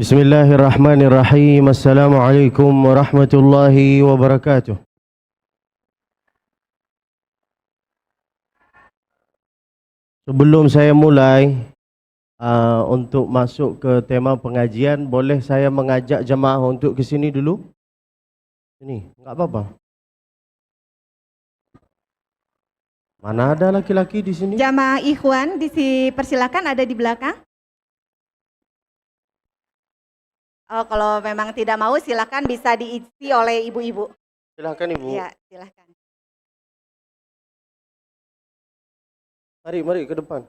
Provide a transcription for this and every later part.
Bismillahirrahmanirrahim. Assalamualaikum warahmatullahi wabarakatuh. Sebelum saya mulai untuk masuk ke tema pengajian, boleh saya mengajak jemaah untuk ke sini dulu? Sini, enggak apa-apa. Mana ada laki-laki di sini? Jamaah ikhwan dipersilakan ada di belakang. Oh, kalau memang tidak mau silakan bisa diisi oleh ibu-ibu. Silakan Ibu. Iya, silakan. Mari ke depan.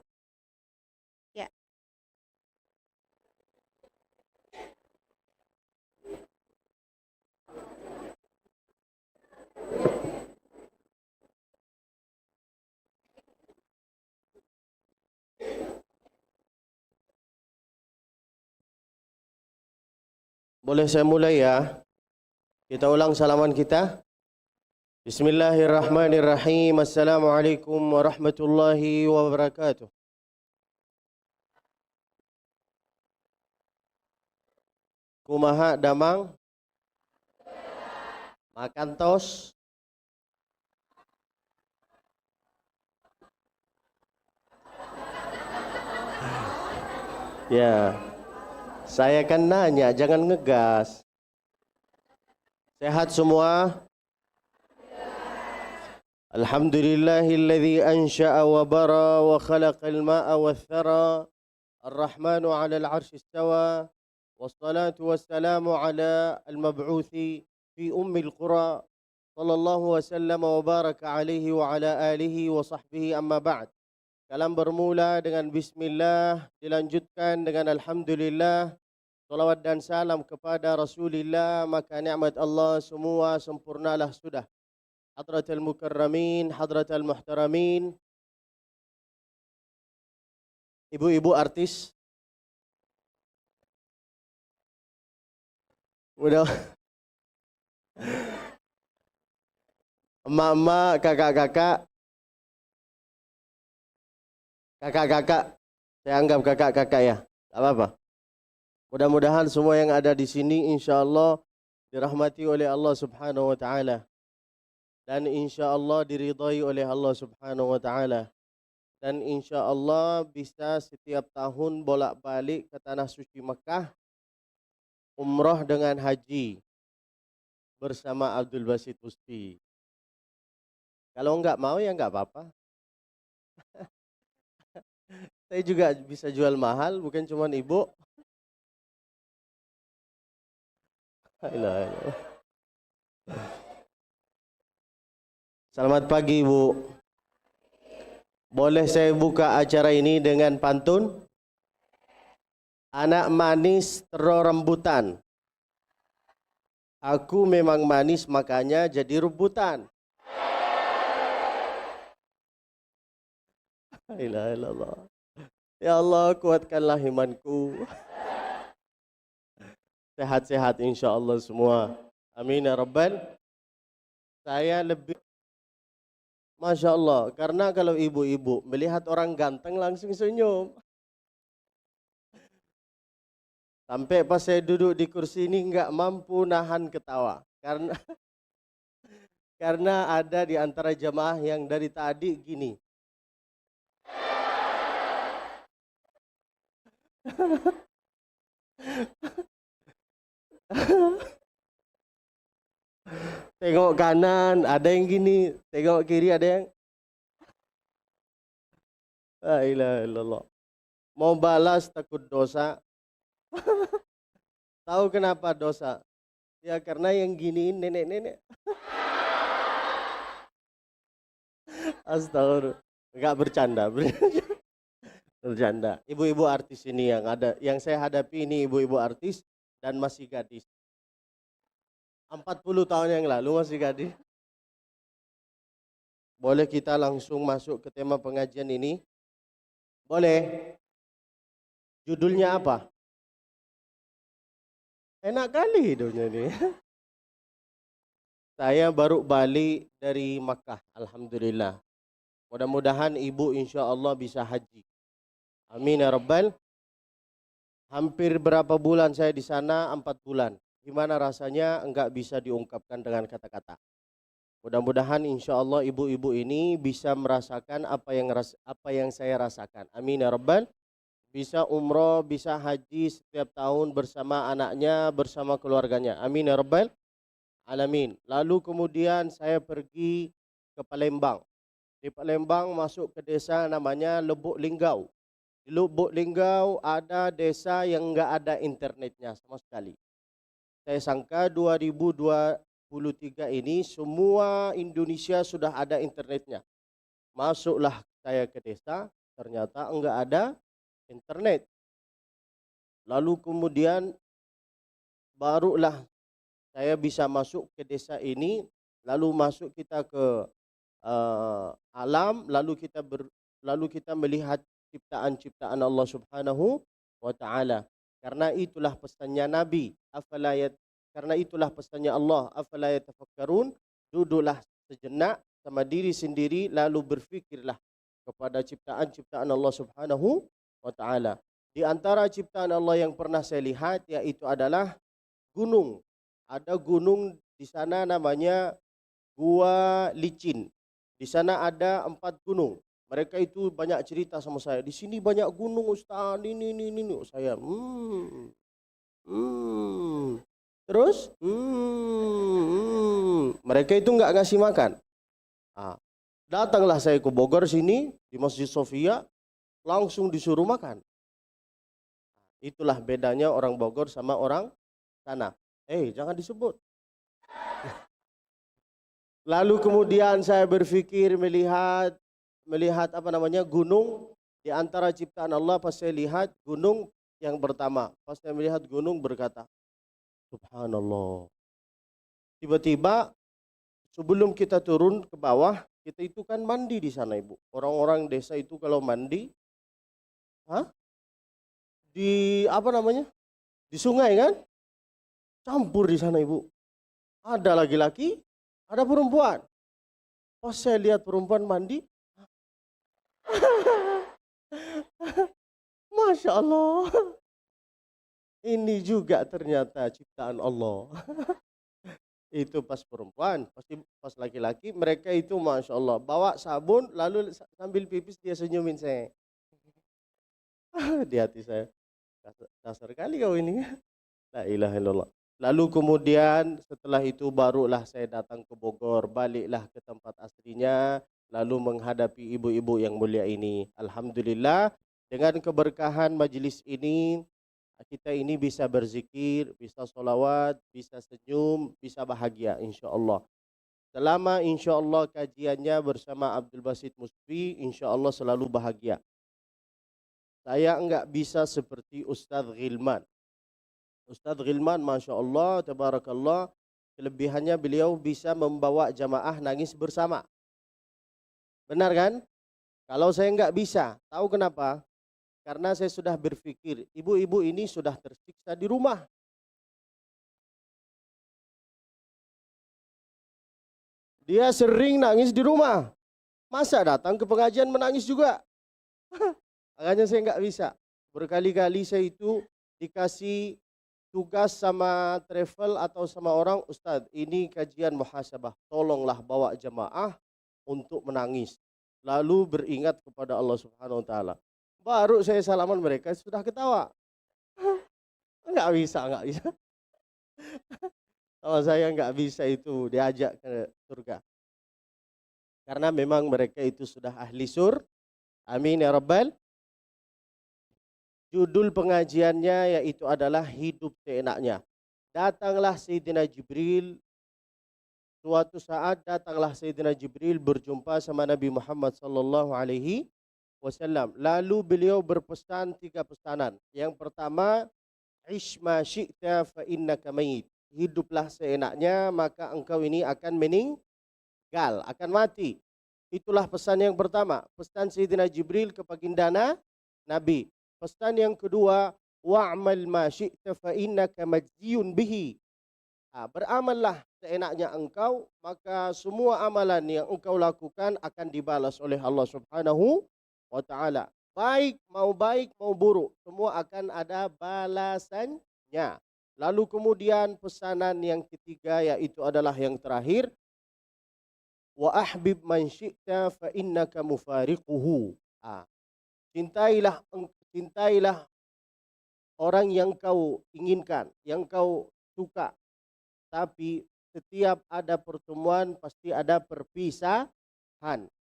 Ya. Boleh saya mulai ya? Kita ulang salaman kita. Bismillahirrahmanirrahim. Assalamualaikum warahmatullahi wabarakatuh. Kumaha damang? Makan tos? Ya. Saya kan nanya, jangan ngegas. Sehat semua? Alhamdulillahilladzi ansha'a wa bara wa khalaqal ma'a wath-thara ar-rahmanu 'alal 'arsy istawa wassalatu wassalamu 'ala al-mab'uthi fi ummil qura sallallahu wasallam wa baraka 'alaihi wa 'ala alihi wa sahbihi amma ba'd. Kalam bermula dengan bismillah, dilanjutkan dengan alhamdulillah, salawat dan salam kepada Rasulullah, maka nikmat Allah semua sempurnalah sudah. Hadratal mukarramin, hadratal muhtaramin, ibu-ibu artis, udah, emak-emak, kakak-kakak, saya anggap kakak-kakak ya, tak apa-apa. Mudah-mudahan semua yang ada di sini insya-Allah dirahmati oleh Allah Subhanahu wa taala dan insya-Allah diridhai oleh Allah Subhanahu wa taala dan insya-Allah bisa setiap tahun bolak-balik ke tanah suci Mekah umrah dengan haji bersama Abdul Basit Usti. Kalau enggak mau ya enggak apa-apa. Saya juga bisa jual mahal, bukan cuma ibu. Selamat pagi Bu. Boleh saya buka acara ini dengan pantun? Anak manis teror rembutan. Aku memang manis makanya jadi rebutan. La ilaha illallah. Ya Allah, kuatkanlah imanku. Sehat-sehat insya-Allah semua. Amin ya rabbal. Saya lebih Masya Allah, karena kalau ibu-ibu melihat orang ganteng langsung senyum. Sampai pas saya duduk di kursi ini nggak mampu nahan ketawa. Karena ada di antara jemaah yang dari tadi gini. Tengok kanan, ada yang gini. Tengok kiri, ada yang la ilaha illallah. Mau balas takut dosa. Tahu kenapa dosa? Ya karena yang giniin nenek-nenek. Astagfirullah. Enggak bercanda. Bercanda. Ibu-ibu artis ini yang ada, yang saya hadapi ini ibu-ibu artis dan masih gadis. 40 tahun yang lalu masih gadis. Boleh kita langsung masuk ke tema pengajian ini? Boleh. Judulnya apa? Enak kali hidupnya ini. Saya baru balik dari Makkah, alhamdulillah. Mudah-mudahan ibu insya Allah bisa haji. Amin ya rabbal. Hampir berapa bulan saya di sana? 4 bulan. Gimana rasanya? Enggak bisa diungkapkan dengan kata-kata. Mudah-mudahan insya Allah ibu-ibu ini bisa merasakan apa yang saya rasakan. Amin ya Rabbal. Bisa umroh, bisa haji setiap tahun bersama anaknya, bersama keluarganya. Amin ya Rabbal alamin. Lalu kemudian saya pergi ke Palembang. Di Palembang masuk ke desa namanya Lubuk Linggau. Di Lubuk Linggau ada desa yang enggak ada internetnya sama sekali. Saya sangka 2023 ini semua Indonesia sudah ada internetnya. Masuklah saya ke desa, ternyata enggak ada internet. Lalu kemudian barulah saya bisa masuk ke desa ini, lalu masuk kita ke alam, lalu kita melihat ciptaan-ciptaan Allah Subhanahu wa taala. Karena itulah pesannya Nabi, karena itulah pesannya Allah, afala yatafakkarun, duduklah sejenak sama diri sendiri lalu berfikirlah kepada ciptaan-ciptaan Allah Subhanahu wa taala. Di antara ciptaan Allah yang pernah saya lihat yaitu adalah gunung. Ada gunung di sana namanya Gua Licin. Di sana ada 4 gunung. Mereka itu banyak cerita sama saya. Di sini banyak gunung Ustaz. Ini. Saya, Terus, Mereka itu enggak ngasih makan. Datanglah saya ke Bogor sini, di Masjid Sofia, langsung disuruh makan. Itulah bedanya orang Bogor sama orang sana. Jangan disebut. Lalu kemudian saya berpikir melihat gunung di antara ciptaan Allah. Pas saya lihat gunung yang pertama, pas saya melihat gunung berkata, Subhanallah. Tiba-tiba sebelum kita turun ke bawah, kita itu kan mandi di sana Ibu. Orang-orang desa itu kalau mandi, di di sungai kan, campur di sana Ibu. Ada laki-laki, ada perempuan. Pas saya lihat perempuan mandi, Masya Allah, ini juga ternyata ciptaan Allah. Itu pas perempuan, pas laki-laki, mereka itu Masya Allah, bawa sabun, lalu sambil pipis dia senyumin saya. Di hati saya, dasar kali kau ini. La ilaha illallah. Lalu kemudian setelah itu barulah saya datang ke Bogor, baliklah ke tempat aslinya, lalu menghadapi ibu-ibu yang mulia ini. Alhamdulillah, dengan keberkahan majlis ini, kita ini bisa berzikir, bisa sholawat, bisa senyum, bisa bahagia insyaAllah. Selama insyaAllah kajiannya bersama Abdul Basit Musfi, insyaAllah selalu bahagia. Saya enggak bisa seperti Ustadz Ghilman. Ustadz Ghilman, Masya Allah, Tabarakallah, kelebihannya beliau bisa membawa jamaah nangis bersama. Benar kan? Kalau saya enggak bisa, tahu kenapa? Karena saya sudah berpikir, ibu-ibu ini sudah tersiksa di rumah. Dia sering nangis di rumah. Masa datang ke pengajian menangis juga? Makanya saya enggak bisa. Berkali-kali saya itu dikasih tugas sama travel atau sama orang, Ustadz, ini kajian muhasabah, tolonglah bawa jamaah untuk menangis, lalu beringat kepada Allah Subhanahu wa taala. Baru saya salaman mereka sudah ketawa. Enggak bisa. Kalau saya enggak bisa itu diajak ke surga. Karena memang mereka itu sudah ahli sur. Amin ya Rabbal. Judul pengajiannya yaitu adalah hidup seenaknya. Datanglah Sayyidina Jibril, suatu saat datanglah Sayyidina Jibril berjumpa sama Nabi Muhammad sallallahu alaihi wasallam. Lalu beliau berpesan 3 pesanan. Yang pertama, ish ma syi'ta fa innaka mayit. Hiduplah seenaknya maka engkau ini akan meninggal, akan mati. Itulah pesan yang pertama, pesan Sayyidina Jibril ke baginda Nabi. Pesan yang kedua, wa'mal ma syi'ta fa innaka majziyun bihi. Beramallah seenaknya engkau, maka semua amalan yang engkau lakukan akan dibalas oleh Allah Subhanahu wa taala. baik mau buruk, semua akan ada balasannya. Lalu kemudian pesanan yang ketiga yaitu adalah yang terakhir, wa ahbib man syi'ta fa innaka mufariquhu. Cintailah cintailah orang yang kau inginkan, yang kau suka. Tapi setiap ada pertemuan pasti ada perpisahan.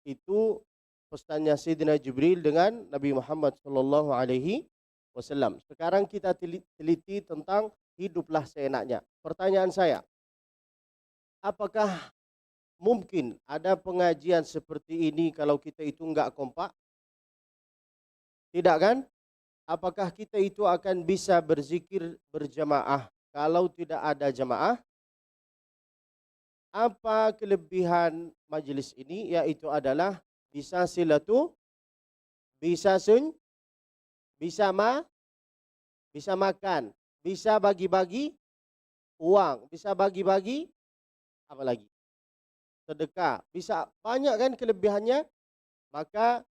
Itu pesannya Sayyidina Jibril dengan Nabi Muhammad sallallahu alaihi wasallam. Sekarang kita teliti tentang hiduplah seenaknya. Pertanyaan saya, apakah mungkin ada pengajian seperti ini kalau kita itu enggak kompak? Tidak kan? Apakah kita itu akan bisa berzikir berjamaah kalau tidak ada jamaah? Apa kelebihan majlis ini? Yaitu adalah bisa bisa bisa makan, bisa bagi-bagi uang, bisa bagi-bagi apa lagi? Sedekah. Bisa banyak kan kelebihannya? Maka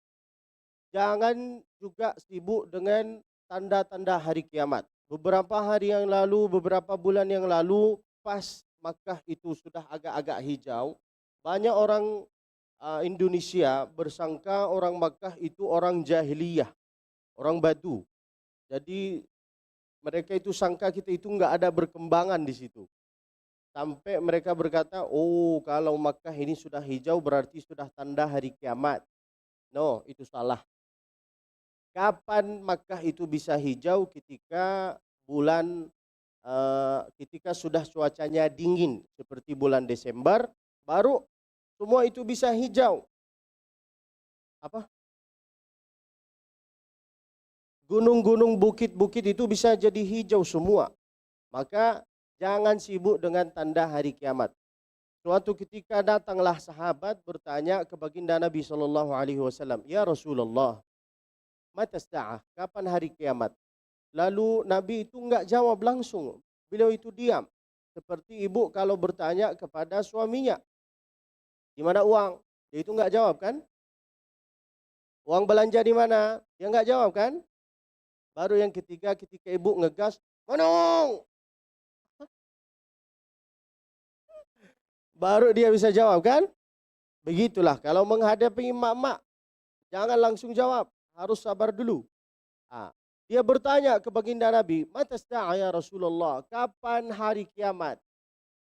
jangan juga sibuk dengan tanda-tanda hari kiamat. Beberapa hari yang lalu, beberapa bulan yang lalu, pas Makkah itu sudah agak-agak hijau, banyak orang Indonesia bersangka orang Makkah itu orang jahiliyah, orang Batu. Jadi mereka itu sangka kita itu enggak ada berkembangan di situ. Sampai mereka berkata, oh kalau Makkah ini sudah hijau berarti sudah tanda hari kiamat. No, itu salah. Kapan Makkah itu bisa hijau? Ketika ketika sudah cuacanya dingin seperti bulan Desember, baru semua itu bisa hijau. Apa? Gunung-gunung, bukit-bukit itu bisa jadi hijau semua. Maka jangan sibuk dengan tanda hari kiamat. Suatu ketika datanglah sahabat bertanya ke baginda Nabi sallallahu alaihi wasallam, "Ya Rasulullah, mata sa'ah, kapan hari kiamat?" Lalu Nabi itu enggak jawab langsung. Beliau itu diam. Seperti ibu kalau bertanya kepada suaminya, "Di mana uang?" Dia itu enggak jawab kan? "Uang belanja di mana?" Dia enggak jawab kan? Baru yang ketiga ketika ibu ngegas, "Mana uang?" Baru dia bisa jawab kan? Begitulah kalau menghadapi mak-mak, jangan langsung jawab, harus sabar dulu. Dia bertanya ke baginda Nabi, "Mata sa'a ya Rasulullah?" Kapan hari kiamat?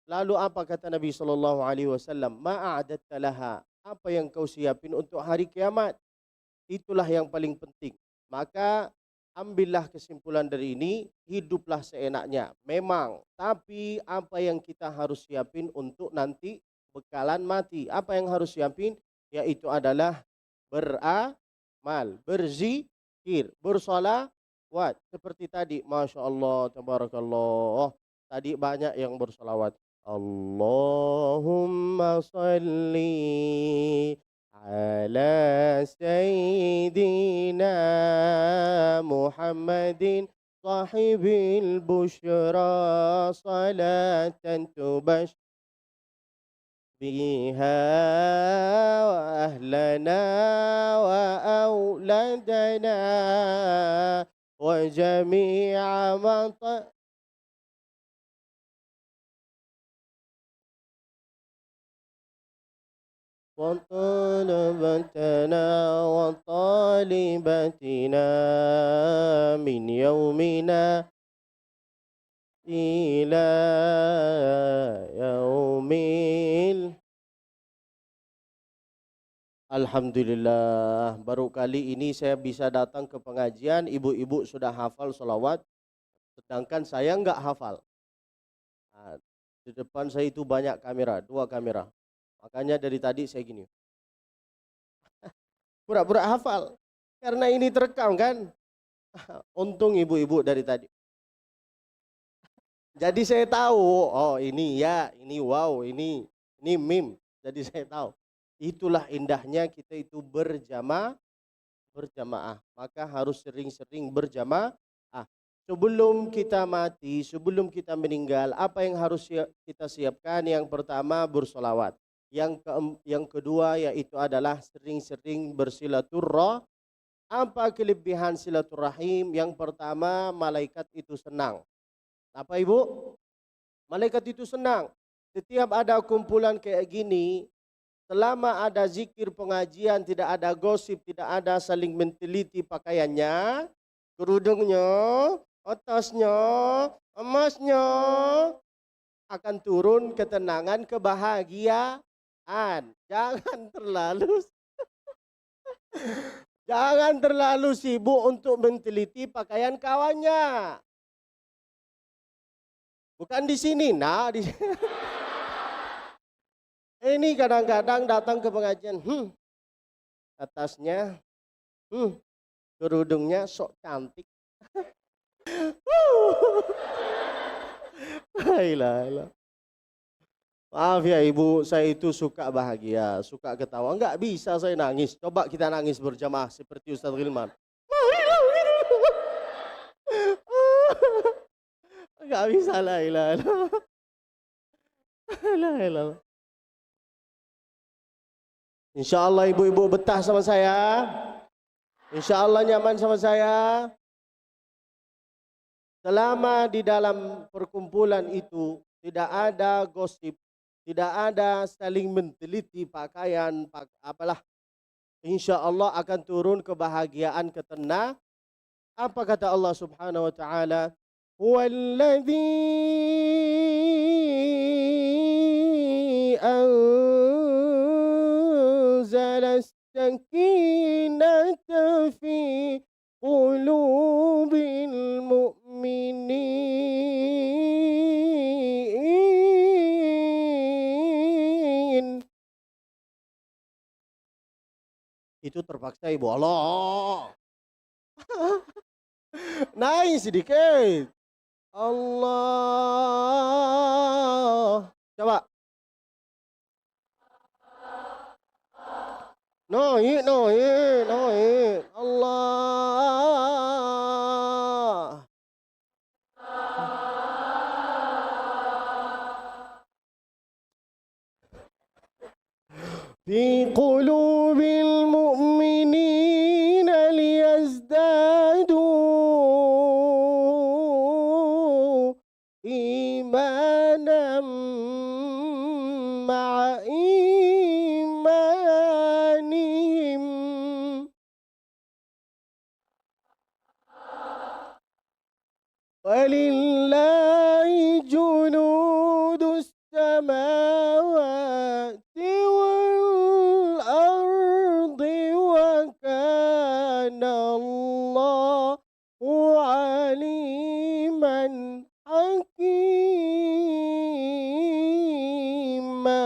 Lalu apa kata Nabi sallallahu alaihi wasallam? "Ma'adatta laha." Apa yang kau siapin untuk hari kiamat? Itulah yang paling penting. Maka ambillah kesimpulan dari ini, hiduplah seenaknya. Memang, tapi apa yang kita harus siapin untuk nanti bekalan mati? Apa yang harus siapin? Yaitu adalah beramal, berzikir, bersolawat. Seperti tadi, Masya Allah, Tabarakallah. Tadi banyak yang bersolawat. Allahumma salli ala Sayyidina Muhammadin sahibil bushra salatan tubash biha wa ahlana wa auladana wa jami'a وطلبتنا وطالبتنا من يومنا إلى يوم Alhamdulillah, baru kali ini saya bisa datang ke pengajian, ibu-ibu sudah hafal sholawat, sedangkan saya enggak hafal. Di depan saya itu banyak kamera, 2 kamera. Makanya dari tadi saya gini. Pura-pura hafal. Karena ini terekam kan. Untung ibu-ibu dari tadi. Jadi saya tahu, oh ini ya, ini wow, ini meme. Jadi saya tahu. Itulah indahnya kita itu berjamaah. Maka harus sering-sering berjamaah. Sebelum kita mati, sebelum kita meninggal, apa yang harus kita siapkan? Yang pertama bersolawat. Yang kedua yaitu adalah sering-sering bersilaturahim. Apa kelebihan silaturahim? Yang pertama, malaikat itu senang. Apa Ibu? Malaikat itu senang. Setiap ada kumpulan kayak gini, selama ada zikir pengajian, tidak ada gosip, tidak ada saling menteliti pakaiannya, kerudungnya, atasnya, emasnya, akan turun ketenangan, kebahagiaan. Jangan terlalu sibuk untuk menteliti pakaian kawannya. Bukan di sini, nah di ini kadang-kadang datang ke pengajian, atasnya, kerudungnya sok cantik. Ilah. Maaf ya Ibu, saya itu suka bahagia, suka ketawa. Enggak bisa saya nangis. Coba kita nangis berjamaah seperti Ustaz Hilman. Enggak bisa, la ilaha illallah. Insya Allah ibu-ibu betah sama saya. Insya Allah nyaman sama saya. Selama di dalam perkumpulan itu tidak ada gosip, tidak ada saling menteliti pakaian, apalah. Insya Allah akan turun kebahagiaan, ketenangan. Apa kata Allah Subhanahu wa taala? Walladzi anzala as-sakinata fi qulubil mu'minin. Itu terpaksa Ibu. Allah. Naik sedikit. Allah. Coba. Naik. Allah. Fi qulubil mu'minina liyazdadu imanan ma'a imanihim. Walillahi junudus samawati wal ardi wa kana Allahu aliman hakima.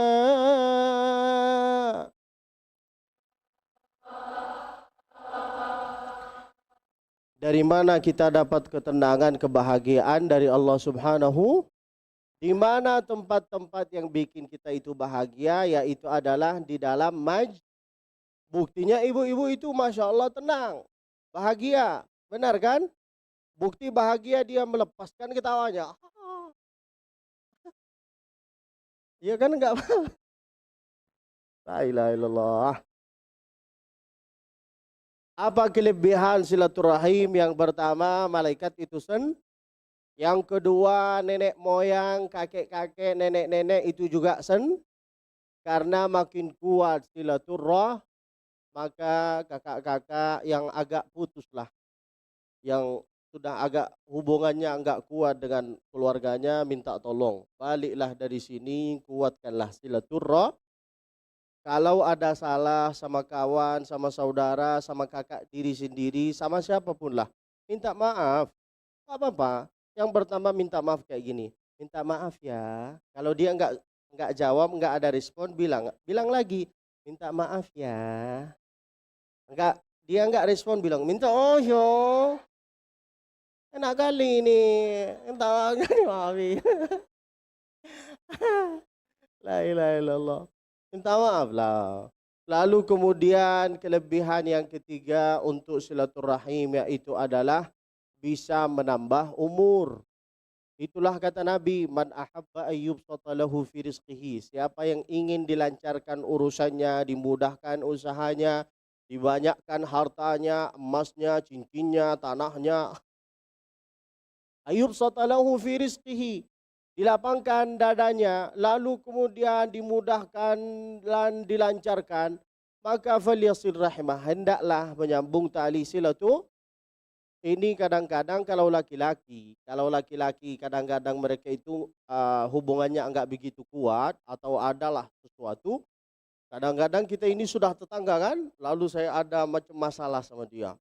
Dari mana kita dapat ketenangan, kebahagiaan? Dari Allah Subhanahu. Di mana tempat-tempat yang bikin kita itu bahagia, yaitu adalah di dalam buktinya ibu-ibu itu Masya Allah tenang, bahagia. Benar kan? Bukti bahagia dia melepaskan ketawanya. Iya kan enggak? La ilaha illallah. Apa kelebihan silaturahim? Yang pertama, malaikat itu Yang kedua, nenek moyang, kakek-kakek, nenek-nenek itu juga Karena makin kuat silaturah, maka kakak-kakak yang agak putuslah, yang sudah agak hubungannya agak kuat dengan keluarganya, minta tolong. Baliklah dari sini, kuatkanlah silaturah. Kalau ada salah sama kawan, sama saudara, sama kakak diri sendiri, sama siapapun lah, minta maaf. Gak apa-apa. Yang pertama minta maaf kayak gini. Minta maaf ya. Kalau dia enggak jawab, enggak ada respon, bilang lagi, minta maaf ya. Dia enggak respon, bilang minta yo. Enak kali ini. Minta maaf. La ilaha illallah. Minta maaf lah. Lalu kemudian kelebihan yang ketiga untuk silaturahim, yaitu adalah bisa menambah umur. Itulah kata Nabi, man ahabba ayyub satalahu fi rizqihi. Siapa yang ingin dilancarkan urusannya, dimudahkan usahanya, Dibanyakkan hartanya, emasnya, cincinnya, tanahnya. Ayub satalahu fi rizqihi. Dilapangkan dadanya, lalu kemudian dimudahkan dan dilancarkan. Maka falyasil rahimah, hendaklah menyambung tali silaturahim. Ini kadang-kadang kalau laki-laki kadang-kadang mereka itu hubungannya enggak begitu kuat atau adalah sesuatu. Kadang-kadang kita ini sudah tetangga kan, lalu saya ada macam masalah sama dia.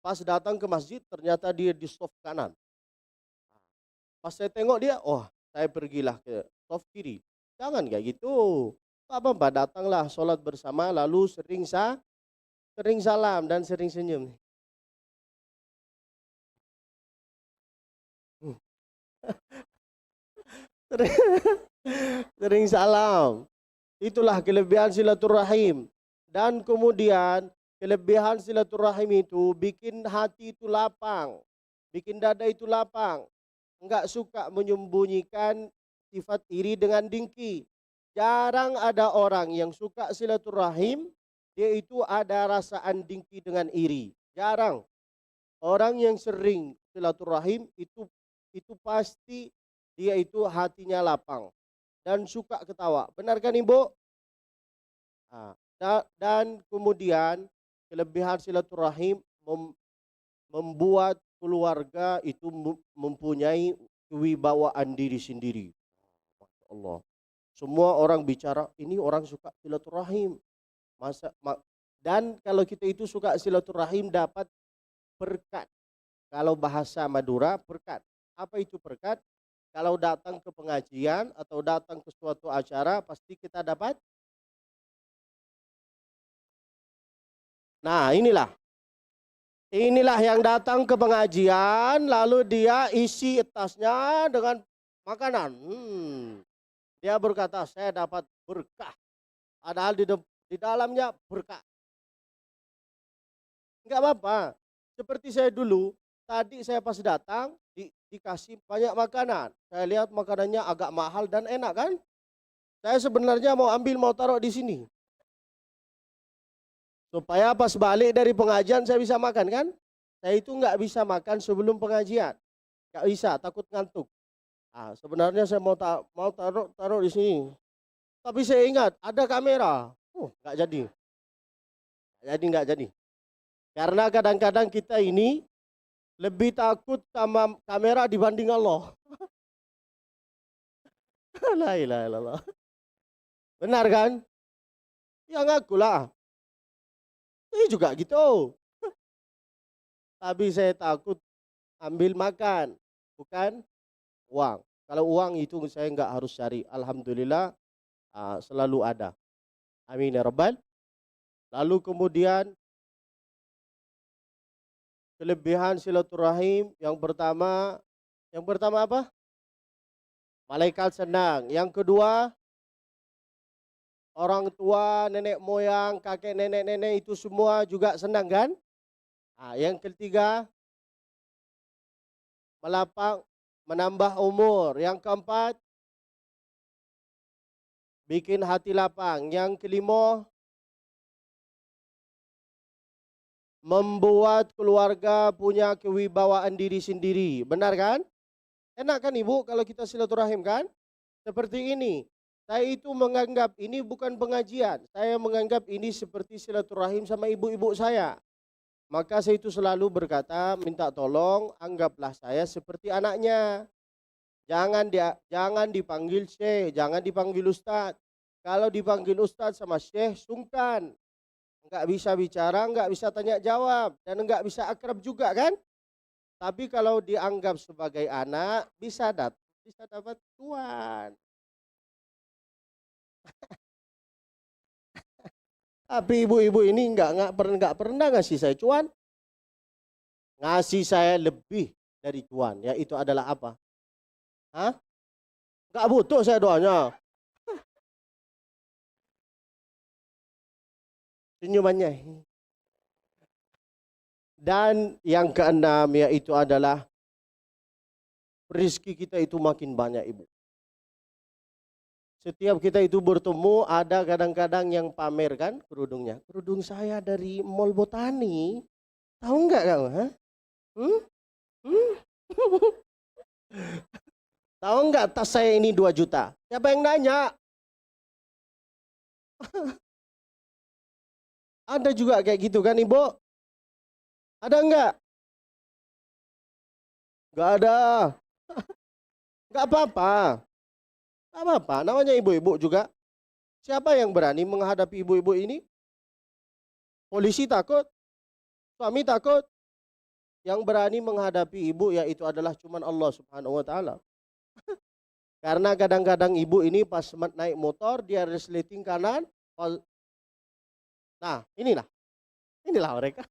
Pas datang ke masjid ternyata dia di soft kanan. Pas saya tengok dia, oh saya pergilah ke soft kiri. Jangan kayak gitu. Apa-apa datanglah sholat bersama lalu sering salam dan sering senyum. Sering salam. Itulah kelebihan silaturahim. Dan kemudian kelebihan silaturahim itu bikin hati itu lapang. Bikin dada itu lapang. Enggak suka menyembunyikan sifat iri dengan dengki. Jarang ada orang yang suka silaturahim, dia itu ada rasaan dengki dengan iri. Jarang. Orang yang sering silaturahim itu pasti dia itu hatinya lapang dan suka ketawa. Benar kan Ibu? Dan kemudian kelebihan silaturahim membuat keluarga itu mempunyai kewibawaan diri sendiri. Masya Allah. Semua orang bicara, ini orang suka silaturahim. Dan kalau kita itu suka silaturahim dapat berkat. Kalau bahasa Madura, berkat. Apa itu berkat? Kalau datang ke pengajian atau datang ke suatu acara, pasti kita dapat. Nah, inilah yang datang ke pengajian, lalu dia isi tasnya dengan makanan. Dia berkata, saya dapat berkah. Padahal di dalamnya berkah. Enggak apa-apa. Seperti saya dulu, tadi saya pas datang, dikasih banyak makanan. Saya lihat makanannya agak mahal dan enak kan. Saya sebenarnya mau taruh di sini. Supaya pas balik dari pengajian saya bisa makan kan. Saya itu nggak bisa makan sebelum pengajian. Nggak bisa, takut ngantuk. Sebenarnya saya mau taruh di sini. Tapi saya ingat ada kamera. Nggak jadi. Nggak jadi. Karena kadang-kadang kita ini lebih takut sama kamera dibanding Allah. La ilaha illallah. Benar kan? Ya ngakulah. Ini juga gitu. Tapi saya takut ambil makan, bukan uang. Kalau uang itu saya nggak harus cari. Alhamdulillah selalu ada. Amin ya Rabbal. Lalu kemudian kelebihan silaturahim yang pertama apa? Malaikat senang. Yang kedua, orang tua, nenek moyang, kakek nenek itu semua juga senang kan? Yang ketiga, menambah umur. Yang keempat, bikin hati lapang. Yang kelima, membuat keluarga punya kewibawaan diri sendiri. Benar kan? Enak kan Ibu kalau kita silaturahim kan? Seperti ini. Saya itu menganggap ini bukan pengajian. Saya menganggap ini seperti silaturahim sama ibu-ibu saya. Maka saya itu selalu berkata, minta tolong anggaplah saya seperti anaknya. Jangan dipanggil Syekh, jangan dipanggil Ustadz. Kalau dipanggil Ustadz sama Syekh, sungkan. Enggak bisa bicara, enggak bisa tanya jawab. Dan enggak bisa akrab juga kan? Tapi kalau dianggap sebagai anak, bisa dapat tuan. Tapi ibu-ibu ini enggak pernah ngasih saya cuan. Ngasih saya lebih dari cuan. Yaitu adalah apa? Enggak butuh saya doanya. Senyumannya. Dan yang keenam yaitu adalah rezeki kita itu makin banyak Ibu. Setiap kita itu bertemu ada kadang-kadang yang pamer kan kerudungnya. Kerudung saya dari Mall Botani. Tahu nggak kamu? Hah? Hmm? Hmm? Tahu nggak tas saya ini 2 juta? Siapa yang nanya? Ada juga kayak gitu kan Ibu? Ada nggak? Nggak ada. Nggak apa-apa. Nggak apa-apa. Namanya ibu-ibu juga. Siapa yang berani menghadapi ibu-ibu ini? Polisi takut. Suami takut. Yang berani menghadapi ibu yaitu adalah cuman Allah Subhanahu wa taala. Karena kadang-kadang ibu ini pas naik motor dia resleting kanan. Nah, inilah mereka.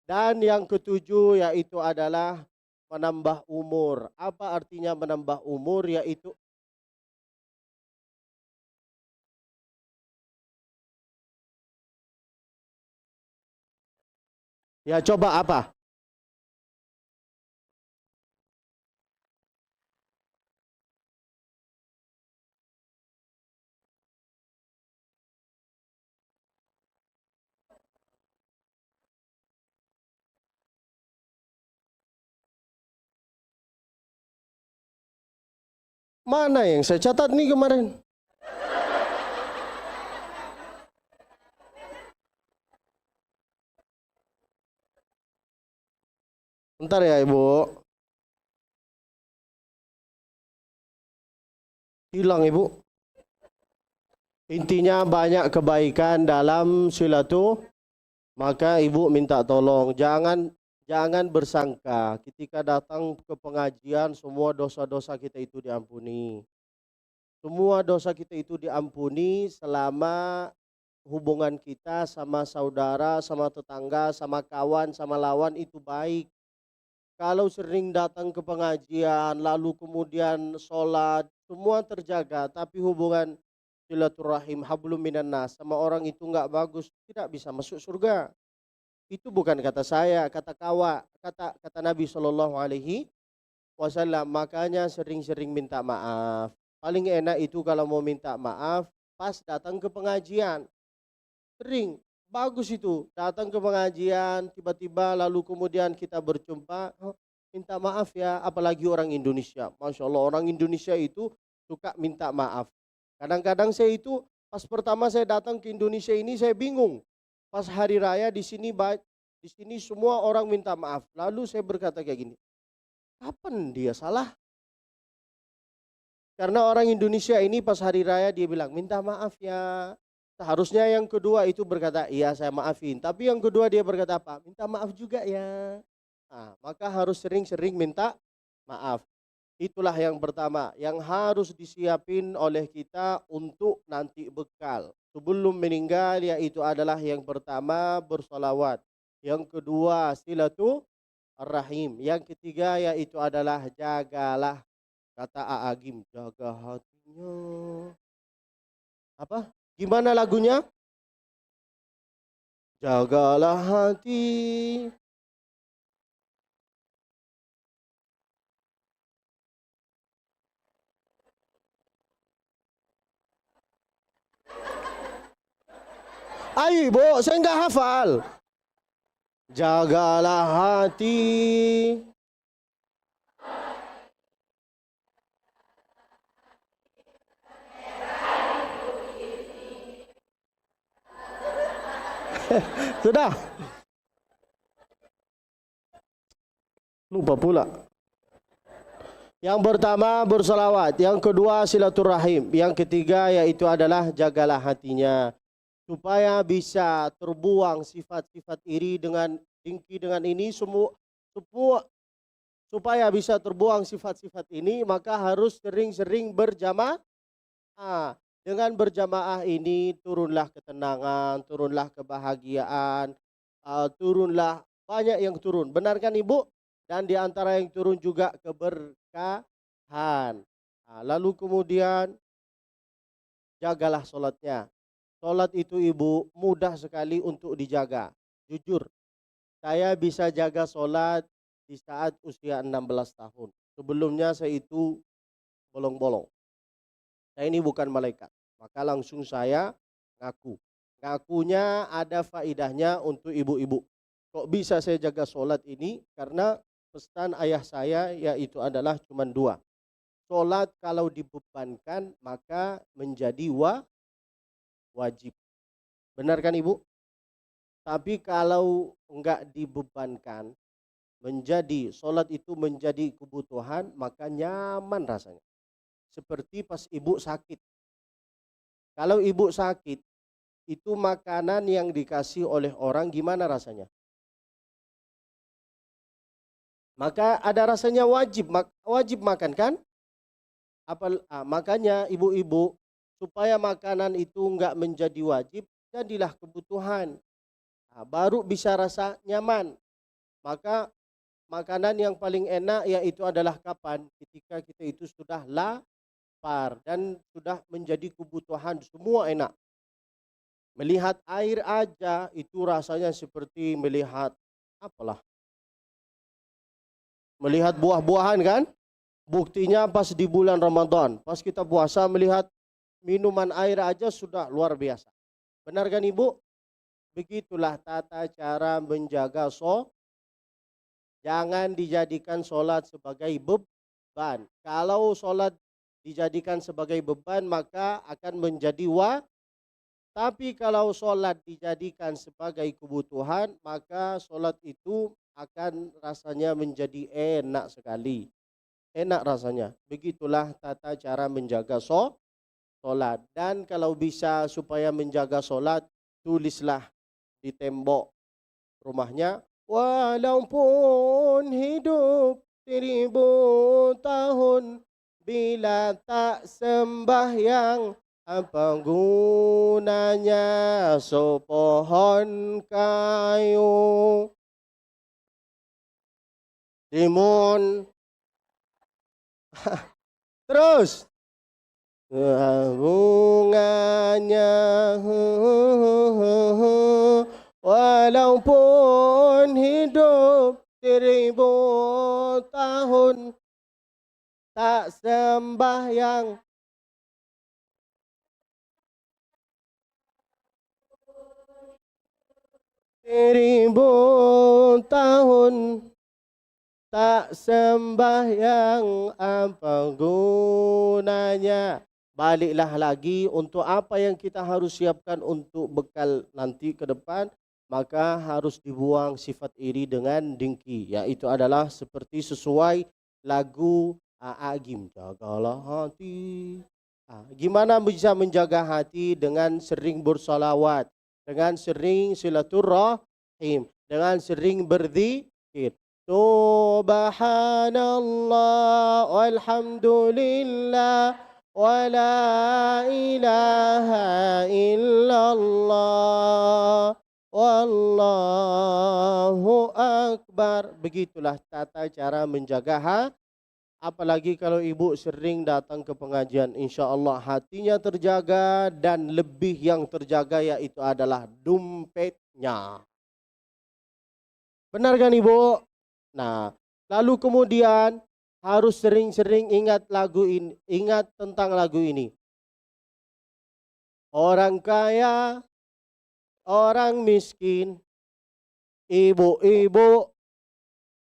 Dan yang ketujuh yaitu adalah menambah umur. Apa artinya menambah umur? Yaitu ya coba apa? Mana yang saya catat nih kemarin? Bentar ya Ibu. Hilang Ibu. Intinya banyak kebaikan dalam silaturahim. Maka Ibu minta tolong jangan bersangka ketika datang ke pengajian semua dosa-dosa kita itu diampuni. Semua dosa kita itu diampuni selama hubungan kita sama saudara, sama tetangga, sama kawan, sama lawan itu baik. Kalau sering datang ke pengajian, lalu kemudian sholat, semua terjaga, tapi hubungan silaturahim hablum minan nas sama orang itu nggak bagus, tidak bisa masuk surga. Itu bukan kata saya, kata Nabi Shallallahu Alaihi Wasallam. Makanya sering-sering minta maaf. Paling enak itu kalau mau minta maaf pas datang ke pengajian. Sering, bagus itu. Datang ke pengajian, tiba-tiba lalu kemudian kita berjumpa, oh, minta maaf ya, apalagi orang Indonesia. Masya Allah, orang Indonesia itu suka minta maaf. Kadang-kadang saya itu, pas pertama saya datang ke Indonesia ini, saya bingung. Pas hari raya di sini semua orang minta maaf. Lalu saya berkata kayak gini, kapan dia salah? Karena orang Indonesia ini pas hari raya dia bilang, minta maaf ya. Seharusnya yang kedua itu berkata, iya saya maafin. Tapi yang kedua dia berkata apa? Minta maaf juga ya. Nah, maka harus sering-sering minta maaf. Itulah yang pertama, yang harus disiapin oleh kita untuk nanti bekal. Sebelum meninggal yaitu adalah yang pertama bersolawat. Yang kedua silaturahim. Yang ketiga yaitu adalah jagalah. Kata Aagim, jaga hatinya. Apa? Gimana lagunya? Jagalah hati. Ayo Ibu, saya nggak hafal. Jagalah hati. Sudah. Lupa pula. Yang pertama bersolawat, yang kedua silaturahim, yang ketiga yaitu adalah jagalah hatinya. Supaya bisa terbuang sifat-sifat iri dengan dengki dengan ini semua supaya bisa terbuang sifat-sifat ini maka harus sering-sering berjamaah. Dengan berjamaah ini turunlah ketenangan, turunlah kebahagiaan, turunlah banyak yang turun. Benar kan Ibu? Dan di antara yang turun juga keberkahan. Lalu kemudian jagalah sholatnya. Sholat itu Ibu mudah sekali untuk dijaga. Jujur, saya bisa jaga sholat di saat usia 16 tahun. Sebelumnya saya itu bolong-bolong. Saya ini bukan malaikat. Maka langsung saya ngaku. Ngakunya ada faidahnya untuk ibu-ibu. Kok bisa saya jaga sholat ini? Karena pesan ayah saya yaitu adalah cuma dua. Sholat kalau dibebankan maka menjadi wajib. Benar kan ibu? Tapi kalau enggak dibebankan, sholat itu menjadi kebutuhan, maka nyaman rasanya. Seperti pas ibu sakit. Kalau ibu sakit, itu makanan yang dikasih oleh orang gimana rasanya? Maka ada rasanya wajib makan kan? Makanya ibu-ibu supaya makanan itu enggak menjadi wajib, jadilah kebutuhan. Baru bisa rasa nyaman. Maka makanan yang paling enak yaitu adalah kapan? Ketika kita itu sudah lapar dan sudah menjadi kebutuhan, semua enak. Melihat air aja itu rasanya seperti melihat melihat buah-buahan kan? Buktinya pas di bulan Ramadan, pas kita puasa melihat minuman air aja sudah luar biasa. Benar kan ibu? Begitulah tata cara menjaga Jangan dijadikan sholat sebagai beban. Kalau sholat dijadikan sebagai beban maka akan menjadi Tapi kalau sholat dijadikan sebagai kebutuhan maka sholat itu akan rasanya menjadi enak sekali. Enak rasanya. Begitulah tata cara menjaga sholat. Dan kalau bisa supaya menjaga sholat, tulislah di tembok rumahnya, walaupun hidup 1000 tahun, bila tak sembahyang, apa gunanya sepohon kayu. Timun. Terus. Bunganya walaupun hidup 1000 tahun tak sembahyang. Seribu tahun tak sembahyang, apa gunanya? Baliklah lagi untuk apa yang kita harus siapkan untuk bekal nanti ke depan, maka harus dibuang sifat iri dengan dengki. Yaitu adalah seperti sesuai lagu Agim, jagalah hati. Gimana bisa menjaga hati? Dengan sering bersalawat, dengan sering silaturahim, dengan sering berzikir. Subhanallah walhamdulillah wa la ilaha illallah wallahu akbar. Begitulah tata cara menjaga hati. Apalagi kalau ibu sering datang ke pengajian, insya Allah hatinya terjaga, dan lebih yang terjaga yaitu adalah dompetnya. Benar kan ibu? Nah, lalu kemudian harus sering-sering ingat tentang lagu ini. Orang kaya, orang miskin, ibu-ibu,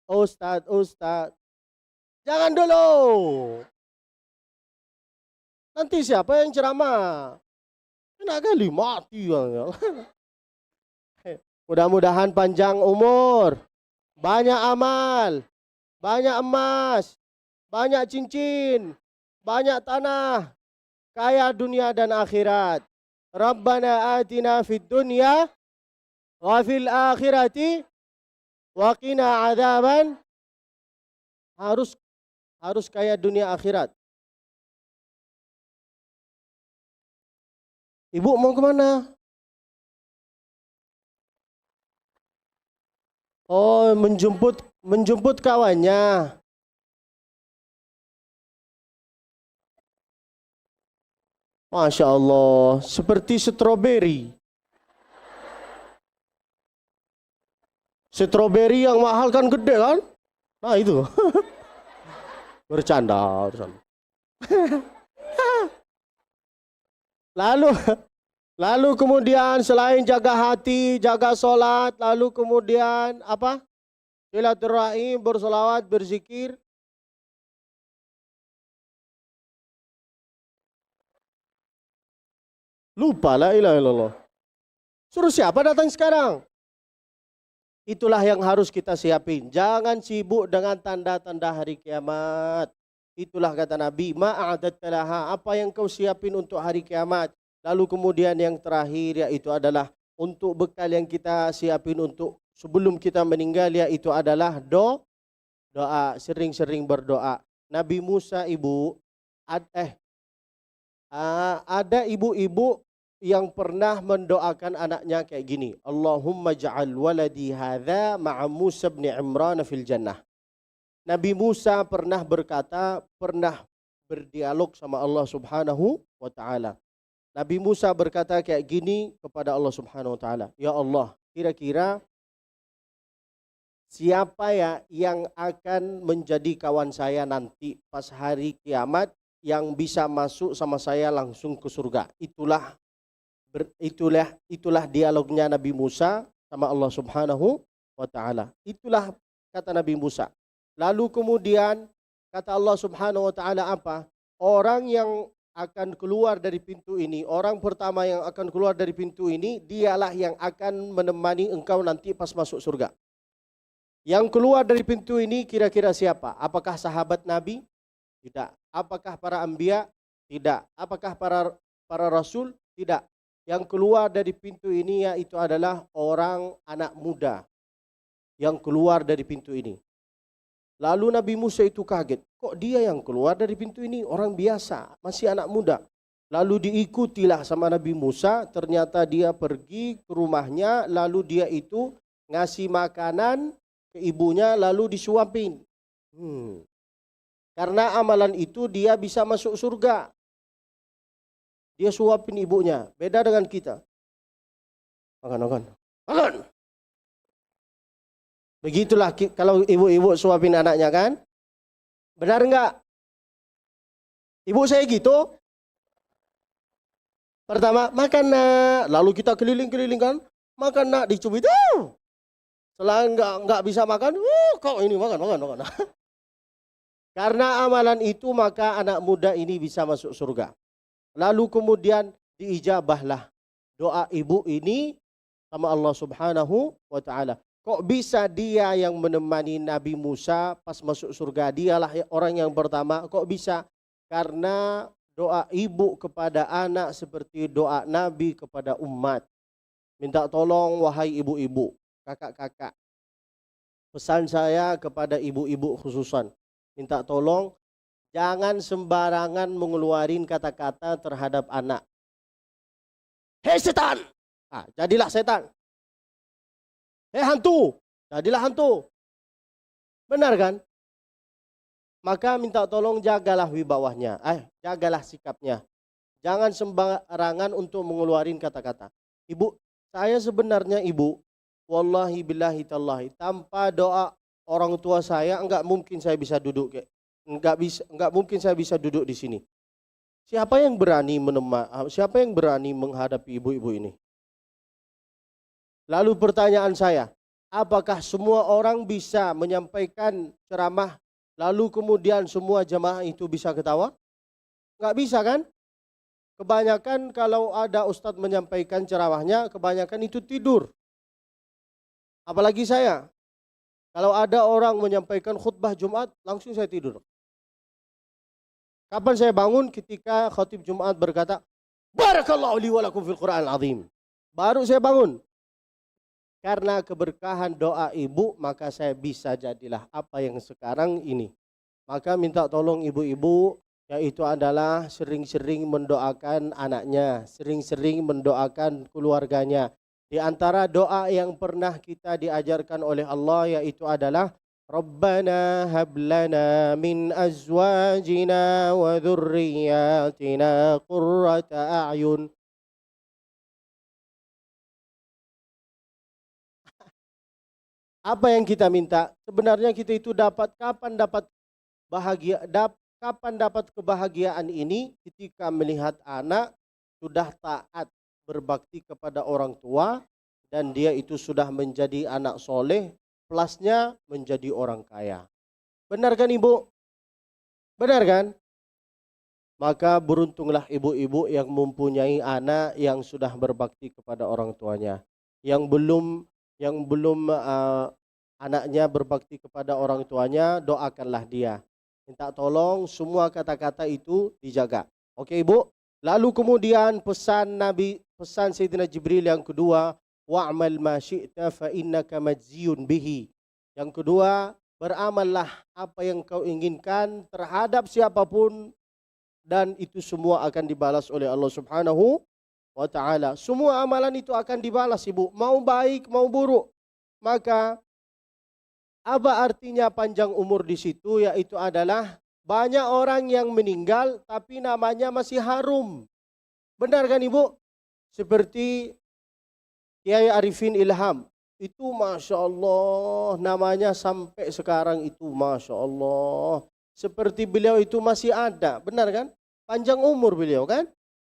ustadz. Jangan dulu. Nanti siapa yang ceramah? Enak kali mati. Mudah-mudahan panjang umur, banyak amal, banyak emas, banyak cincin, banyak tanah, kaya dunia dan akhirat. Rabbana atina fid dunya wa fil akhirati wa qina adzaban. Harus kaya dunia akhirat. Ibu mau kemana? Oh, menjemput kawannya. Masya Allah, seperti stroberi. Stroberi yang mahal kan gede kan? Nah itu. Bercanda. Lalu lalu kemudian selain jaga hati, jaga solat, lalu kemudian apa? Silaturahim, bersolawat, berzikir. Lupa, la ilaha illallah. Suruh siapa datang sekarang? Itulah yang harus kita siapin. Jangan sibuk dengan tanda-tanda hari kiamat. Itulah kata Nabi, ma'adatta laha, apa yang kau siapin untuk hari kiamat. Lalu kemudian yang terakhir yaitu adalah untuk bekal yang kita siapin untuk sebelum kita meninggal, yaitu adalah doa. Sering-sering berdoa. Nabi Musa ada ibu-ibu yang pernah mendoakan anaknya kayak gini. Allahumma ja'al waladi hadha ma'a Musa bin Imran fil jannah. Nabi Musa pernah berdialog sama Allah Subhanahu wa taala. Nabi Musa berkata kayak gini kepada Allah Subhanahu wa taala, "Ya Allah, kira-kira siapa ya yang akan menjadi kawan saya nanti pas hari kiamat yang bisa masuk sama saya langsung ke surga?" Itulah dialognya Nabi Musa sama Allah Subhanahu wa taala. Itulah kata Nabi Musa. Lalu kemudian kata Allah Subhanahu wa taala apa? Orang yang akan keluar dari pintu ini, orang pertama yang akan keluar dari pintu ini, dialah yang akan menemani engkau nanti pas masuk surga. Yang keluar dari pintu ini kira-kira siapa? Apakah sahabat Nabi? Tidak. Apakah para anbiya? Tidak. Apakah para rasul? Tidak. Yang keluar dari pintu ini yaitu adalah orang anak muda yang keluar dari pintu ini. Lalu Nabi Musa itu kaget. Kok dia yang keluar dari pintu ini? Orang biasa, masih anak muda. Lalu diikutilah sama Nabi Musa. Ternyata dia pergi ke rumahnya. Lalu dia itu ngasih makanan ke ibunya lalu disuapin. Karena amalan itu dia bisa masuk surga. Dia suapin ibunya. Beda dengan kita. Makan. Begitulah kalau ibu-ibu suapin anaknya kan. Benar enggak? Ibu saya gitu. Pertama, makan nak. Lalu kita keliling-keliling kan. Makan nak, dicubit. Setelah enggak bisa makan. Kok ini makan. Karena amalan itu maka anak muda ini bisa masuk surga. Lalu kemudian diijabahlah doa ibu ini sama Allah Subhanahu wa taala. Kok bisa dia yang menemani Nabi Musa pas masuk surga? Dialah orang yang pertama. Kok bisa? Karena doa ibu kepada anak seperti doa Nabi kepada umat. Minta tolong wahai ibu-ibu, kakak-kakak. Pesan saya kepada ibu-ibu khususan. Minta tolong jangan sembarangan mengeluarin kata-kata terhadap anak. Hei setan! Jadilah setan. Hei hantu! Jadilah hantu. Benar kan? Maka minta tolong jagalah wibawahnya. Jagalah sikapnya. Jangan sembarangan untuk mengeluarin kata-kata. Ibu, saya sebenarnya ibu, wallahi billahi tallahi, tanpa doa orang tua saya enggak mungkin saya bisa duduk kayak enggak mungkin saya bisa duduk di sini. Siapa yang berani menghadapi ibu-ibu ini? Lalu pertanyaan saya, apakah semua orang bisa menyampaikan ceramah lalu kemudian semua jamaah itu bisa ketawa? Enggak bisa kan? Kebanyakan kalau ada ustadz menyampaikan ceramahnya, kebanyakan itu tidur. Apalagi saya. Kalau ada orang menyampaikan khutbah Jumat, langsung saya tidur. Kapan saya bangun? Ketika khatib Jumat berkata, Barakallahu li wa lakum fil Qur'anil azim. Baru saya bangun. Karena keberkahan doa ibu, maka saya bisa jadilah apa yang sekarang ini. Maka minta tolong ibu-ibu, yaitu adalah sering-sering mendoakan anaknya, sering-sering mendoakan keluarganya. Di antara doa yang pernah kita diajarkan oleh Allah yaitu adalah Rabbana hab lana min azwajina wa dhurriyyatina qurrata a'yun. Apa yang kita minta? Sebenarnya kita itu kapan dapat kebahagiaan ini ketika melihat anak sudah taat berbakti kepada orang tua dan dia itu sudah menjadi anak soleh, plusnya menjadi orang kaya. Benar kan ibu? Benar kan? Maka beruntunglah ibu-ibu yang mempunyai anak yang sudah berbakti kepada orang tuanya. Yang belum anaknya berbakti kepada orang tuanya, doakanlah dia. Minta tolong semua kata-kata itu dijaga. Oke ibu? Lalu kemudian pesan Sayyidina Jibril yang kedua, wa'mal ma syi'ta fa innaka majziyun bihi. Yang kedua, beramallah apa yang kau inginkan terhadap siapapun dan itu semua akan dibalas oleh Allah Subhanahu wa taala. Semua amalan itu akan dibalas ibu, mau baik mau buruk. Maka apa artinya panjang umur di situ? Yaitu adalah banyak orang yang meninggal tapi namanya masih harum. Benar kan ibu? Seperti Kiai Arifin Ilham. Itu Masya Allah namanya sampai sekarang itu Masya Allah. Seperti beliau itu masih ada, benar kan? Panjang umur beliau kan?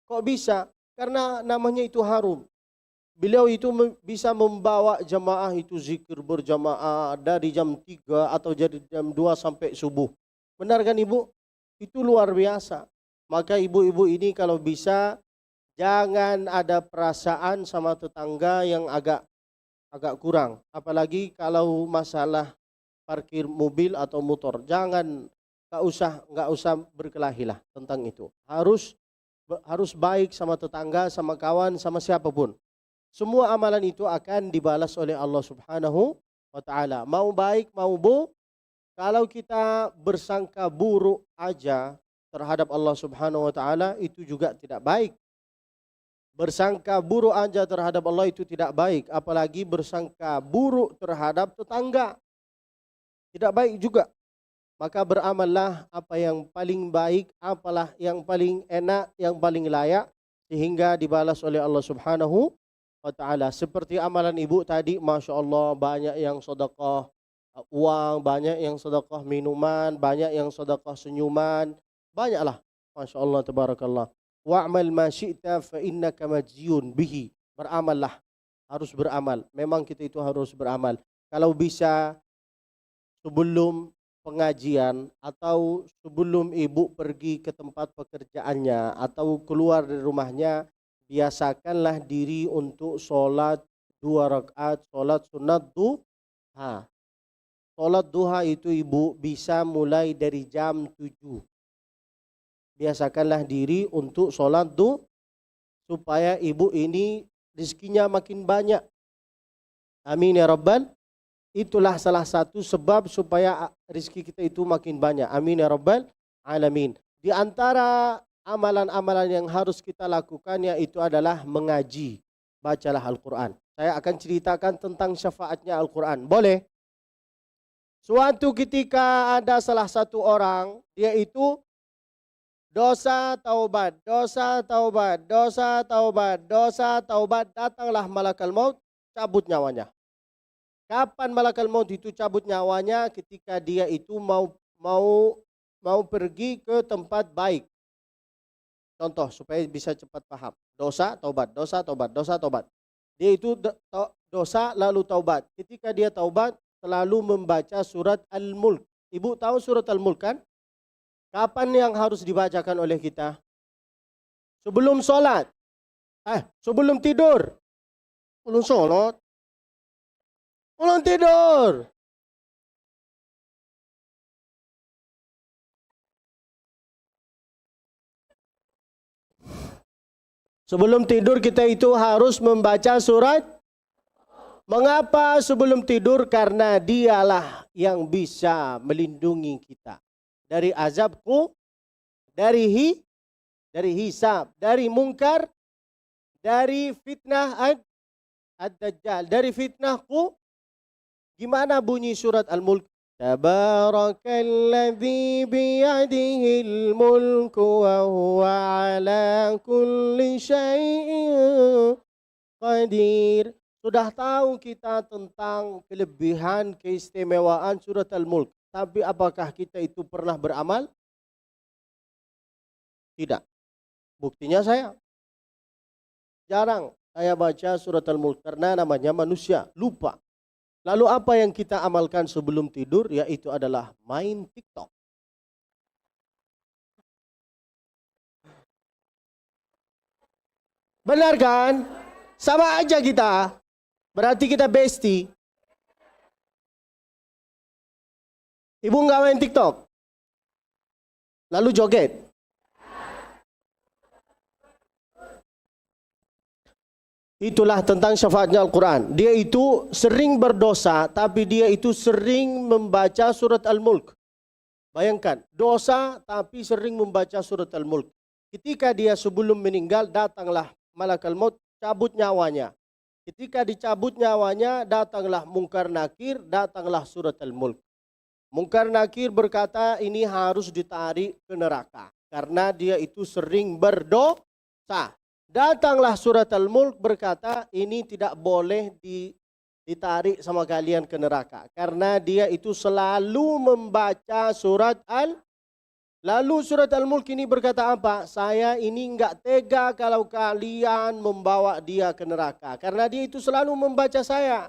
Kok bisa? Karena namanya itu harum. Beliau itu bisa membawa jamaah itu zikir berjamaah dari jam 3 atau jadi jam 2 sampai subuh. Benar kan ibu? Itu luar biasa. Maka ibu-ibu ini kalau bisa jangan ada perasaan sama tetangga yang agak kurang. Apalagi kalau masalah parkir mobil atau motor. Jangan nggak usah berkelahilah tentang itu. Harus baik sama tetangga, sama kawan, sama siapapun. Semua amalan itu akan dibalas oleh Allah Subhanahu wa taala. Mau baik mau buruk, kalau kita bersangka buruk aja terhadap Allah Subhanahu wa taala itu juga tidak baik. Bersangka buruk aja terhadap Allah itu tidak baik, apalagi bersangka buruk terhadap tetangga. Tidak baik juga. Maka beramallah apa yang paling baik, apalah yang paling enak, yang paling layak sehingga dibalas oleh Allah Subhanahu wa taala. Seperti amalan ibu tadi, Masya Allah banyak yang sedekah uang, banyak yang sedekah minuman, banyak yang sedekah senyuman, banyaklah. Masya Allah tabarakallah. Wa'mal ma syi'ta fa innaka majziyun bihi. Beramallah, harus beramal. Memang kita itu harus beramal. Kalau bisa sebelum pengajian atau sebelum ibu pergi ke tempat pekerjaannya atau keluar dari rumahnya, biasakanlah diri untuk sholat 2 rakaat, sholat sunat duha. Sholat duha itu ibu bisa mulai dari jam 7. Biasakanlah diri untuk sholat duha supaya ibu ini rezekinya makin banyak. Amin ya Rabbal. Itulah salah satu sebab supaya rezeki kita itu makin banyak. Amin ya Rabbal alamin. Di antara amalan-amalan yang harus kita lakukan yaitu adalah mengaji. Bacalah Al-Quran. Saya akan ceritakan tentang syafaatnya Al-Quran. Boleh? Suatu ketika ada salah satu orang, dia itu dosa taubat, dosa taubat, dosa taubat, dosa taubat. Datanglah malakal maut, cabut nyawanya. Kapan malakal maut itu cabut nyawanya? Ketika dia itu mau pergi ke tempat baik. Contoh supaya bisa cepat paham. Dosa, taubat, dosa, taubat, dosa, taubat. Dia itu dosa lalu taubat. Ketika dia taubat selalu membaca surat Al-Mulk. Ibu tahu surat Al-Mulk kan? Kapan yang harus dibacakan oleh kita? Sebelum sholat. Sebelum tidur. Sebelum sholat. Belum tidur. Sebelum tidur kita itu harus membaca surat. Mengapa sebelum tidur? Karena dialah yang bisa melindungi kita dari azabku, dari hisab, dari mungkar, dari fitnah ad-dajjal, dari fitnahku. Gimana bunyi surat Al-Mulk? Tabarakalladzi biyadihil mulku wa huwa ala kulli syai'in qadir. Sudah tahu kita tentang kelebihan, keistimewaan surat Al-Mulk. Tapi apakah kita itu pernah beramal? Tidak. Buktinya saya. Jarang saya baca surat Al-Mulk karena namanya manusia, lupa. Lalu apa yang kita amalkan sebelum tidur? Yaitu adalah main TikTok. Benar kan? Sama aja kita. Berarti kita bestie. Ibu nggak main TikTok? Lalu joget. Itulah tentang syafaatnya Al-Quran. Dia itu sering berdosa, tapi dia itu sering membaca surat Al-Mulk. Bayangkan, dosa tapi sering membaca surat Al-Mulk. Ketika dia sebelum meninggal, datanglah malakal maut, cabut nyawanya. Ketika dicabut nyawanya, datanglah Munkar Nakir, datanglah surat Al-Mulk. Munkar Nakir berkata, ini harus ditarik ke neraka. Karena dia itu sering berdosa. Datanglah surat Al-Mulk berkata, ini tidak boleh ditarik sama kalian ke neraka. Karena dia itu selalu membaca surat Lalu surat Al-Mulk ini berkata apa? Saya ini enggak tega kalau kalian membawa dia ke neraka. Karena dia itu selalu membaca saya.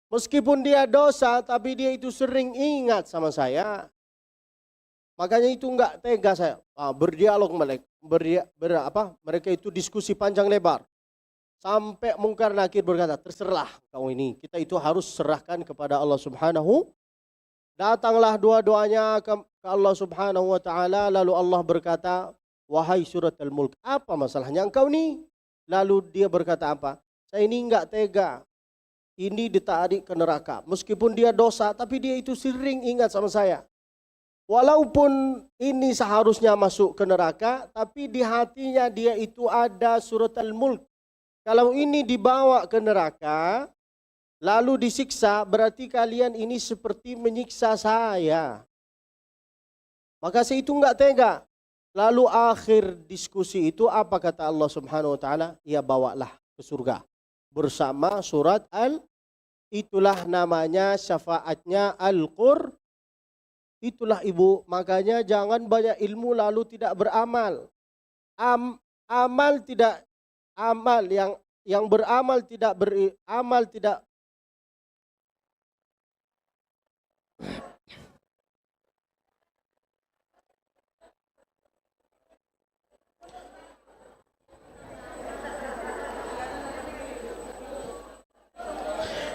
Meskipun dia dosa, tapi dia itu sering ingat sama saya. Makanya itu enggak tega saya. Berdialog mereka itu diskusi panjang lebar. Sampai Munkar Nakir berkata, terserah kau ini. Kita itu harus serahkan kepada Allah Subhanahu. Datanglah dua-duanya ke Allah Subhanahu wa taala, lalu Allah berkata, wahai surat Al-Mulk, apa masalahnya engkau ni? Lalu dia berkata apa? Saya ini enggak tega. Ini ditarik ke neraka. Meskipun dia dosa, tapi dia itu sering ingat sama saya. Walaupun ini seharusnya masuk ke neraka, tapi di hatinya dia itu ada surat Al-Mulk. Kalau ini dibawa ke neraka, lalu disiksa, berarti kalian ini seperti menyiksa saya. Maka saya itu enggak tega. Lalu akhir diskusi itu apa kata Allah Subhanahu wa taala? Ya bawalah ke surga. Bersama surat itulah namanya syafaatnya Al-Qur'an. Itulah ibu, makanya jangan banyak ilmu lalu tidak beramal. Amal tidak amal yang beramal tidak beramal tidak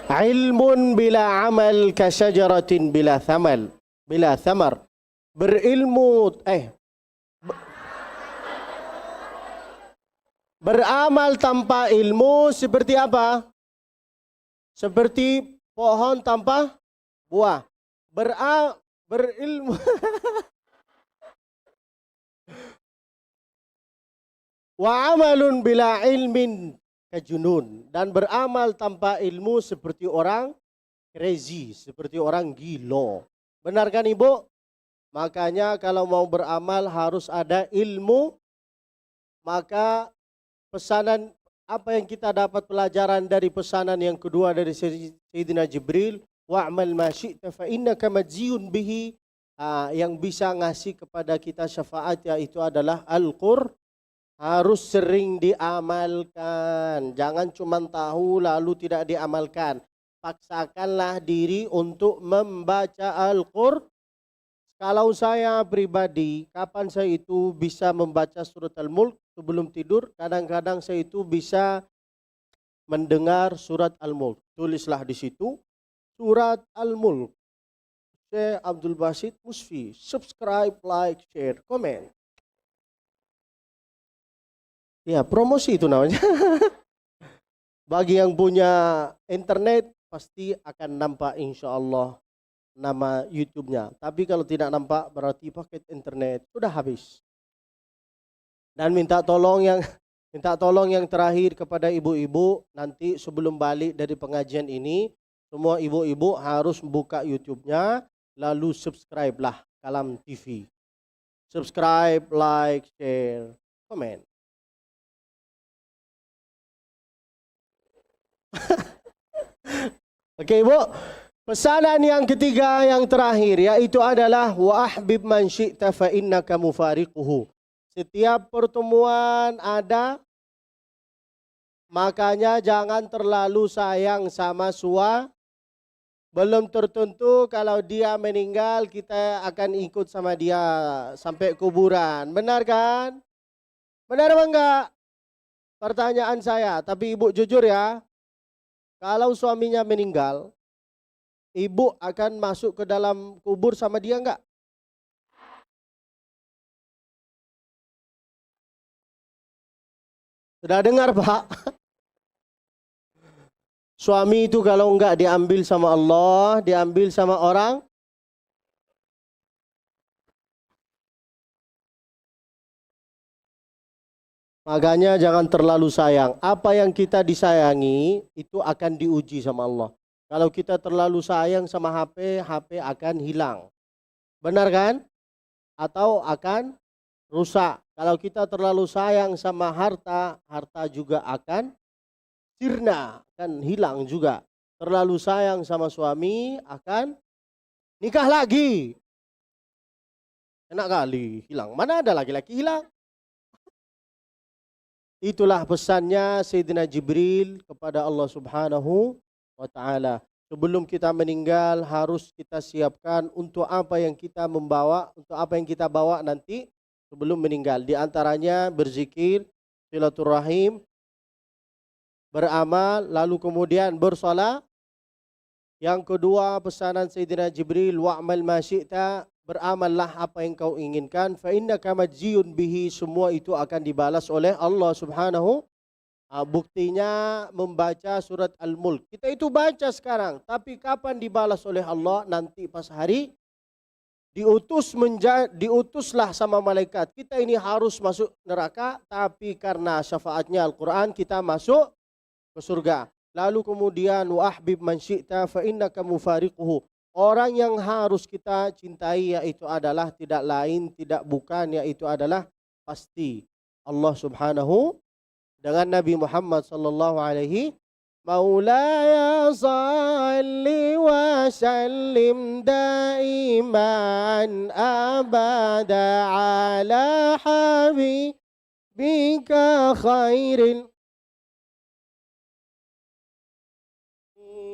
ilmun bila amal kasyajaratin bila thamal. Bila thamar. Berilmu, beramal tanpa ilmu seperti apa? Seperti pohon tanpa buah. Berilmu. Wa amalun bila ilmin kajunun. Dan beramal tanpa ilmu seperti orang crazy, seperti orang gila. Benar kan ibu? Makanya kalau mau beramal harus ada ilmu. Maka pesanan apa yang kita dapat pelajaran dari pesanan yang kedua dari Sayyidina Jibril, wa'mal ma syi'ta fa innaka majziyun bihi, yang bisa ngasih kepada kita syafaat yaitu adalah Al-Qur'an. Harus sering diamalkan. Jangan cuma tahu lalu tidak diamalkan. Paksakanlah diri untuk membaca Al-Qur'an. Kalau saya pribadi, kapan saya itu bisa membaca surat Al-Mulk sebelum tidur? Kadang-kadang saya itu bisa mendengar surat Al-Mulk. Tulislah di situ, surat Al-Mulk. Syekh Abdul Basit Musfi. Subscribe, like, share, komen. Ya, promosi itu namanya. Bagi yang punya internet, pasti akan nampak insya Allah nama YouTube-nya. Tapi kalau tidak nampak berarti paket internet sudah habis. Dan minta tolong yang terakhir kepada ibu-ibu, nanti sebelum balik dari pengajian ini, semua ibu-ibu harus buka YouTube-nya, lalu subscribe-lah Kalam TV. Subscribe, like, share, komen. Oke ibu, pesanan yang ketiga yang terakhir yaitu adalah wa ahbib man syi'ta fa innaka mufariquhu. Setiap pertemuan ada Makanya jangan terlalu sayang sama belum tertentu kalau dia meninggal kita akan ikut sama dia sampai kuburan. Benar kan? Benar apa enggak? Pertanyaan saya, tapi ibu jujur ya. Kalau suaminya meninggal, ibu akan masuk ke dalam kubur sama dia enggak? Sudah dengar, Pak? Suami itu kalau enggak diambil sama Allah, diambil sama orang. Makanya jangan terlalu sayang. Apa yang kita disayangi itu akan diuji sama Allah. Kalau kita terlalu sayang sama HP, HP akan hilang. Benar kan? Atau akan rusak. Kalau kita terlalu sayang sama harta, harta juga akan sirna, akan hilang juga. Terlalu sayang sama suami akan nikah lagi. Enak kali hilang. Mana ada laki-laki hilang? Itulah pesannya Sayyidina Jibril kepada Allah Subhanahu wa Ta'ala. Sebelum kita meninggal harus kita siapkan untuk apa yang kita membawa, untuk apa yang kita bawa nanti sebelum meninggal. Di antaranya berzikir, silaturahim, beramal, lalu kemudian bersolat. Yang kedua pesanan Sayyidina Jibril, wa'mal ma syi'ta, beramallah apa yang kau inginkan, fa innaka majziyun bihi, semua itu akan dibalas oleh Allah Subhanahu. Buktinya membaca surat Al-Mulk. Kita itu baca sekarang, tapi kapan dibalas oleh Allah? Nanti pas hari diutuslah sama malaikat. Kita ini harus masuk neraka, tapi karena syafaatnya Al-Quran kita masuk ke surga. Lalu kemudian wa ahbib man syi'ta fa innaka mufariquhu. Orang yang harus kita cintai yaitu adalah tidak lain, tidak bukan, yaitu adalah pasti Allah Subhanahu dengan Nabi Muhammad sallallahu alaihi. Maulaya salli wa sallim daiman abada ala habibika khairil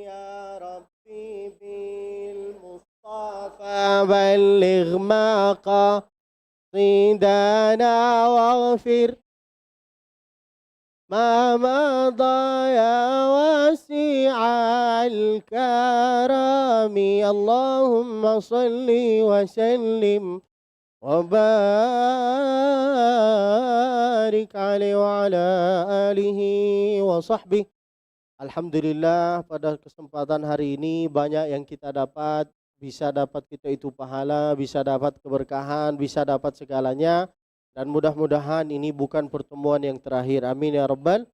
ya Rabbi bil Mustafa balligh maqasidana waghfir ما مضى يا واسع الكرم اللهم صل وسلم وبارك عليه وعلى آله وصحبه. Alhamdulillah pada kesempatan hari ini banyak yang kita dapat, bisa dapat kita itu pahala, bisa dapat keberkahan, bisa dapat segalanya. Dan mudah-mudahan ini bukan pertemuan yang terakhir. Amin ya Rabbal